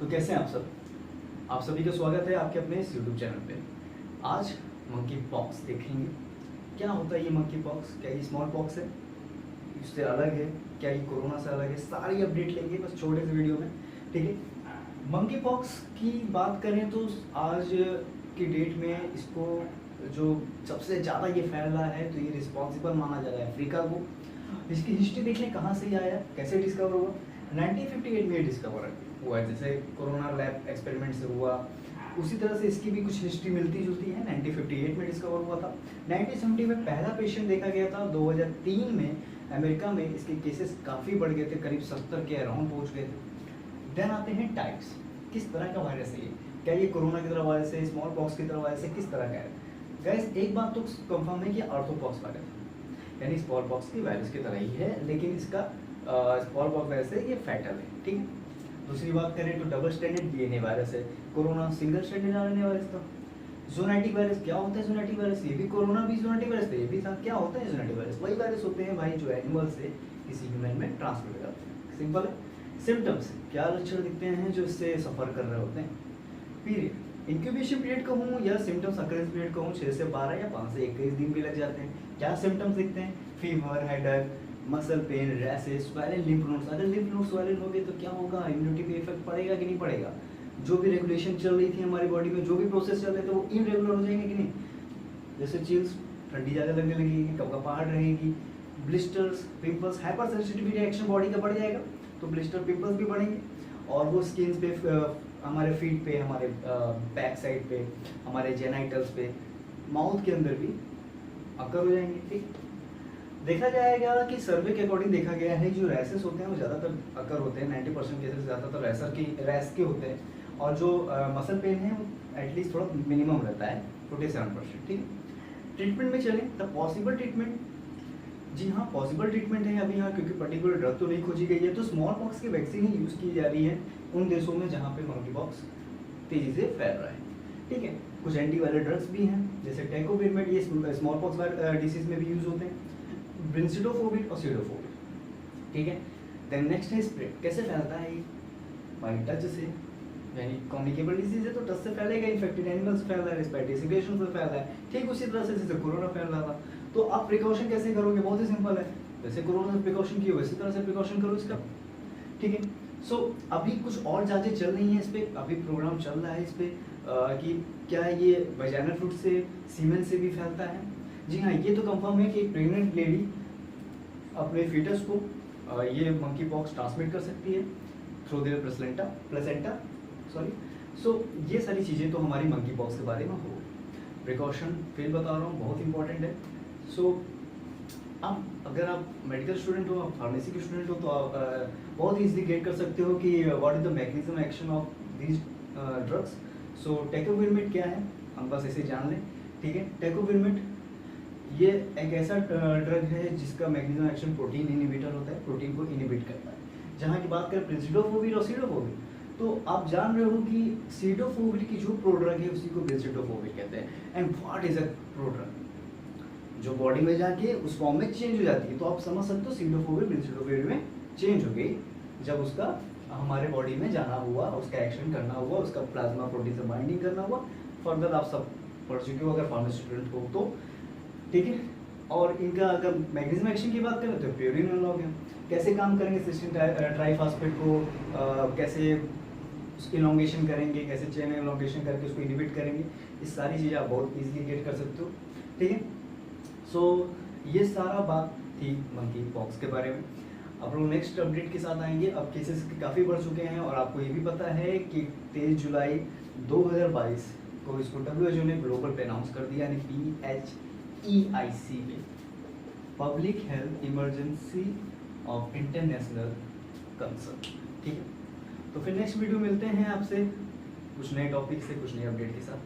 तो कैसे हैं आप सब? आप सभी का स्वागत है आपके अपने इस यूट्यूब चैनल पे। आज मंकी पॉक्स देखेंगे। क्या होता है ये मंकी पॉक्स? क्या ये स्मॉल पॉक्स है? इससे अलग है? क्या ये कोरोना से अलग है? सारी अपडेट लेंगे बस छोटे से वीडियो में, ठीक है। मंकी पॉक्स की बात करें तो आज की डेट में इसको जो सबसे ज़्यादा ये फैल रहा है तो ये रिस्पॉन्सिबल माना जा रहा है अफ्रीका को। इसकी हिस्ट्री देख लें, कहाँ से ये आया, कैसे डिस्कवर हुआ। 1958 में डिस्कवर हुआ है, जैसे कोरोना लैब एक्सपेरिमेंट से हुआ उसी तरह से इसकी भी कुछ हिस्ट्री मिलती जुलती है। 1958 में डिस्कवर हुआ था। 1970 में पहला पेशेंट देखा गया था। 2003 में अमेरिका में इसके केसेस काफ़ी बढ़ गए थे, करीब 70 के अराउंड पहुँच गए थे। देन आते हैं टाइप्स, किस तरह का वायरस है ये? क्या ये कोरोना की तरह वायरस है, स्मॉल पॉक्स की तरह वायरस है, किस तरह का है? गाइस एक बात तो कंफर्म है कि आर्थ्रोपॉक्स वायरस है, यानी स्मॉल पॉक्स की वायरस की तरह ही है, लेकिन इसका स्मॉल पॉक्स वायरस है, ये फैटल है, ठीक है। दूसरी बात करें तो डबल स्टैंडर्ड डीएनए वायरस है, corona single standard RNA virus था। ज़ूनोटिक वायरस क्या होता है? ज़ूनोटिक वायरस, ये भी कोरोना भी ज़ूनोटिक वायरस था, ये भी था। क्या होता है ज़ूनोटिक वायरस? वही वायरस होते हैं भाई जो एनिमल से किसी ह्यूमन में ट्रांसफर हो जाते हैं, सिंपल है। सिम्टम्स, क्या लक्षण दिखते हैं जो इससे सफ़र कर रहे होते हैं। पीरियड, इंक्यूबेशन पीरियड कहूँ या सिम्टम्स अकरेंस पीरियड कहूँ, 6 से 12 या 5 से 21 दिन भी लग जाते हैं। क्या सिम्टम्स दिखते हैं? Fever, headache, muscle pain, rashes, swollen lymph nodes. अगर लिम्फ नोड्स स्वैलन हो गए तो क्या होगा? इम्यूनिटी पे इफेक्ट पड़ेगा कि नहीं पड़ेगा? जो भी रेगुलेशन चल रही थी हमारी बॉडी में, जो भी प्रोसेस चल रहे थे वो इरेगुलर हो जाएंगे कि नहीं? जैसे चिल्स, ठंडी ज़्यादा लगने लगेगी, कपकपाहट रहेगी, blisters, pimples, hyper sensitivity reaction body का बढ़ जाएगा तो ब्लिस्टर पिंपल्स भी बढ़ेंगे और वो स्किन पे, हमारे फीट पे, हमारे बैक साइड पे, हमारे जेनाइटल्स पे, माउथ के अंदर भी अकर हो जाएंगे, ठीक। देखा जाएगा कि सर्वे के अकॉर्डिंग देखा गया है जो रैसेस होते हैं वो ज़्यादातर अकर होते हैं, 90% केसेस ज़्यादातर रैश के होते हैं, और जो मसल पेन है वो एटलीस्ट थोड़ा मिनिमम रहता है, 47%, ठीक है। ट्रीटमेंट में चलें तो पॉसिबल ट्रीटमेंट, जी हाँ पॉसिबल ट्रीटमेंट है अभी यहाँ, क्योंकि पर्टिकुलर ड्रग तो नहीं खोजी गई है। तो स्मॉल पॉक्स की वैक्सीन ही यूज़ की जा रही है उन देशों में जहाँ पे मंकी पॉक्स तेज़ी से फैल रहा है, ठीक है। कुछ एंटीवायरल ड्रग्स भी हैं जैसे टेकोविरमेट, ये स्मॉल पॉक्स डिसीज में भी यूज़ होते हैं। ब्रिंसिडोफोविड और सीडोफोविड, ठीक है। देन नेक्स्ट है स्प्रेड, कैसे फैलता है ये? बाई टच से, यानी कम्युनिकेबल डिजीज है तो टच से फैलेगा, इन्फेक्टेड एनिमल से फैल रहा है, रेस्पिरेटरी सिक्रेशन से फैल रहा है, ठीक उसी तरह से जैसे कोरोना फैल रहा था। तो आप प्रिकॉशन कैसे करोगे? बहुत ही सिंपल है, जैसे कोरोना से प्रिकॉशन किए वैसी तरह से प्रिकॉशन करो इसका, ठीक है। सो अभी कुछ और जांचें चल रही हैं इस पर, अभी प्रोग्राम चल रहा है इस पर कि क्या ये वैजाइनल फ्लूइड से, सीमेन से भी फैलता है। जी हाँ, ये तो कंफर्म है कि एक प्रेग्नेंट लेडी अपने फीटस को ये मंकी पॉक्स ट्रांसमिट कर सकती है थ्रू देयर प्लेसेंटा, सॉरी। सो ये सारी चीज़ें तो हमारी मंकी पॉक्स के बारे में हो। प्रिकॉशन फिर बता रहा हूँ, बहुत इंपॉर्टेंट है। सो अब अगर आप मेडिकल स्टूडेंट हो, आप फार्मेसी के स्टूडेंट हो, तो आप बहुत ईजिली गेट कर सकते हो कि what is the mechanism action of these drugs. So tecovirimat क्या है, हम बस इसे जान लें, ठीक है। टेकोविरमेट ये एक ऐसा ड्रग है जिसका मैकेनिज्म एक्शन प्रोटीन इनहिबिटर होता है, प्रोटीन को इनहिबिट करता है। जहाँ की बात करें ब्रिंसिडोफोविड और सीडोफोविड, तो आप जान रहे हो कि सीडोफोविड की जो प्रोड्रग है उसी को ब्रिंसिडोफोविड कहते हैं। And what is a prodrug? जो बॉडी में जाके उस फॉर्म में चेंज हो जाती है, तो आप समझ सकते हो सीडोफोविड ब्रिंसिडोफोविड में चेंज हो गई जब उसका हमारे बॉडी में जाना हुआ, उसका एक्शन करना हुआ, उसका प्लाज्मा प्रोटीन से बाइंडिंग करना हुआ। फर्दर आप सब पढ़ चुके हो अगर फार्मेसी स्टूडेंट हो तो, ठीक है। और इनका अगर मैकेनिज्म एक्शन की बात करें तो प्योरिन एनालॉग है। कैसे काम करेंगे सिस्टीन ट्राइफॉस्फेट को, कैसे इलोंगेशन करेंगे, कैसे चेन इलोंगेशन करके उसको इनहिबिट करेंगे, इस सारी चीज़ें आप बहुत इजीली गेट कर सकते हो, ठीक है। सो ये सारा बात थी मंकी पॉक्स के बारे में। अब लोग नेक्स्ट अपडेट के साथ आएंगे। अब केसेस काफ़ी बढ़ चुके हैं और आपको ये भी पता है कि 23 जुलाई 2022 को इसको WHO ने ग्लोबल पे अनाउंस कर दिया, यानी PHEIC में, public health emergency of international concern, ठीक है। तो फिर नेक्स्ट वीडियो मिलते हैं आपसे कुछ नए टॉपिक से, कुछ नए अपडेट के साथ।